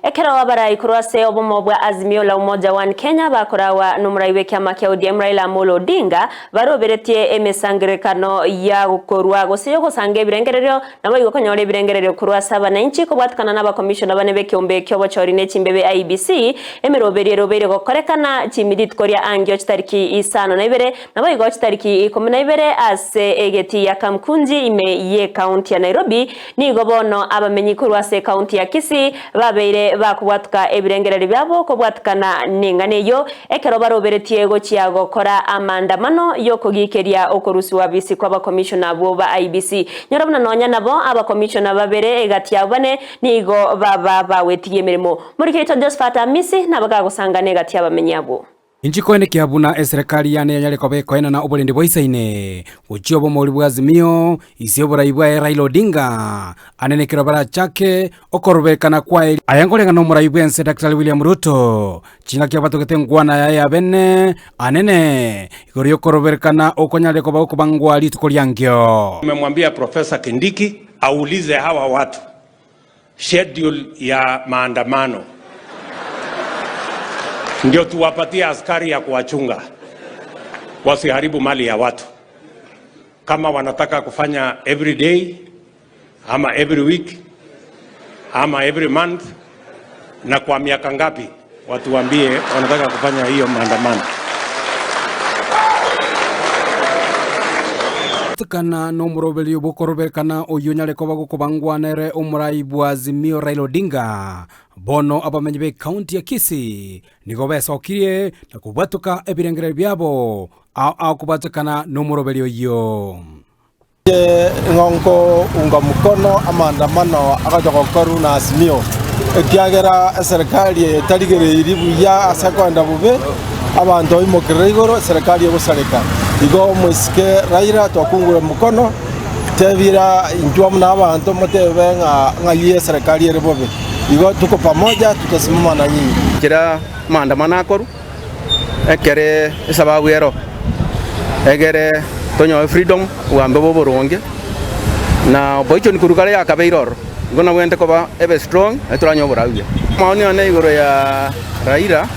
Ekero wabarai kurwase obomo bwa Azimio la Umoja One Kenya bakorawa n'umuraiwe kyama kya ODM Raila Amolo Odinga baroberetie emesangirekano ya gukorwa gosiyo gusanga ebirengerero nabo igokonyora ebirengerero kurwasa abananchi kubwatukana n'abakomishona bane bekyombe kyobochori n'echimbebe IBC emeroberie robeire gokorekana chimirit koria angyo chitariki isano na ibere nabo igo chitariki 12 ase egeti ya Kamkunji ime ye county ya Nairobi nigo bono abamenyi kurwase county ya Kisii babeire bakubwatuka ebirengerero byabo kubwatukana ninganeyo ekero baroberetie gochia gokora amandamano yo kugikeria okorusi wa bisi kwa bakomishona bo ba IBC nyorabona nonya nabo abakomishona babere egati yabane nigo baba bawetie mirimo muri kito Josephat Amisi nabaga gusanga negati yabamenyi abo Injiko ene kiabuna serikali yane yanyale kobeko ena na obolende boisaine uchobo muri bwa Azimio isiobora ibwa Raila Odinga anene kirobara chake okorobekana kwa ayangolenga no muraibwe ense Dr. William Ruto chinga kiabatokete ngwana ya bene anene igoriyo korobekana okonyale koba okubangwa litukolyangyo. Nimemwambia Profesa Kindiki aulize hawa watu schedule ya maandamano ndio tuwapatie askari ya kuwachunga wasiharibu mali ya watu. Kama wanataka kufanya every day ama every week ama every month na kwa miaka ngapi, watu waambie wanataka kufanya hiyo maandamano. Kana no murobeli bokorobekana oyonyale koba gukubangwa nere umuraibu Azimio Raila Odinga bono abamenyi be county ya Kisii nigo besokirie na kubatuka ebirengerero byabo au kubatukana no murobeli oyo ngongo unga mukono amandamano akajokokoru na Azimio ekiagera serikali taligere iribu ya asakwanda bube abantu imokirigoro serikali yobusareka igo musike Raila twakungura mukono tebira injwamu na abantu motebe ngalie serikali yerebobe igo tuko pamoja tutasimama na nyinyi kira maandamano akoru ekere sababu ero egere tonyo freedom uambe boboronge na boicho nikurukare akabeiroro ngona wende koba ebe strong eturanyo borawia maoni ane igoro ya Raila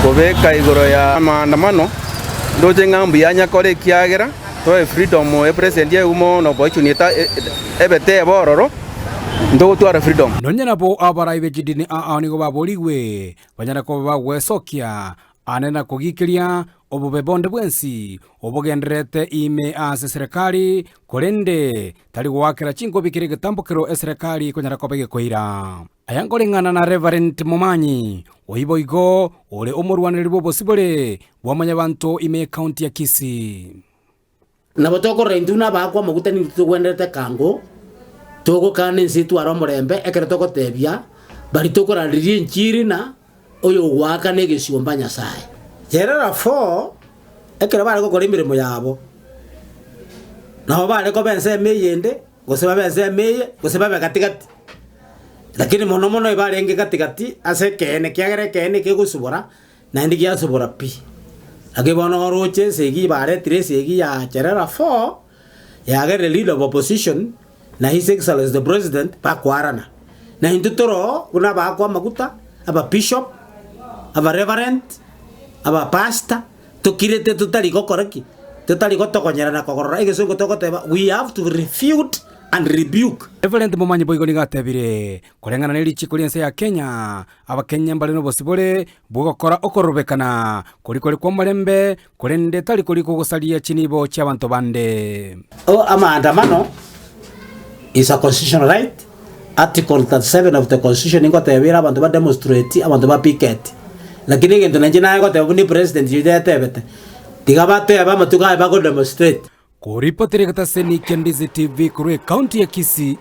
kobeka igoro ya maandamano ndoje ngambi yanya kore kiagera to freedom e president ye umo no boicho nita ebete bororo ndo twara freedom nonya nabo abaraibe jidini nigo baboliwe banyana ko bagwesokia anena kugikiria obubebonde bwensi obugenderete ime ase serikali korende tali gwakira chingo bikire gitambukiro serikali konyara kobege koira ayangolengana na Reverend Momanyi oiboigo ole omurwanire bobosibole bwamanya bantu ime county ya Kisii nabo tokore nduna bakwa magutani tugwenderete kango togo kane situ aromorembe ekere tokotebia bari tokoraririe nchiri na oyo gwaka negesiomba Nyasaye Jerera 4 ekere bare gukora imirimo yabo naho bare ko bense meyende goseba bense meye goseba bagatigati lakini mono ibarenge gatigati ase kene kiagere kene kegusubora na ndi gyasubora pi agebono roche segi bare segi ya Jerera 4 yagere leader of opposition na his excellence the president bakwarana na indutoro kuna bakwa maguta aba bishop aba reverend aba pastor tukirete tutali gokoraki tutali gotokonyera kogorora igesungo tokoteba we have to refute and rebuke. Reverend Momanyi boigo nigatebire kurengana neli chikuliense ya Kenya abakenya mbale no bosibole bugokora okorobekana kulikoli kwa malembe kurende tali kuliko gusalia chinibo cy'abantu bande amandamano is a constitutional right. Article 37 of the constitution ingotebira abantu ba demonstrate abantu ba picket lakini ngento nanje nayo goteba ni president yetebete tigabate aba matuga ba go demonstrate kuripotire kata seni Kendizi TV kuri county ya Kisii.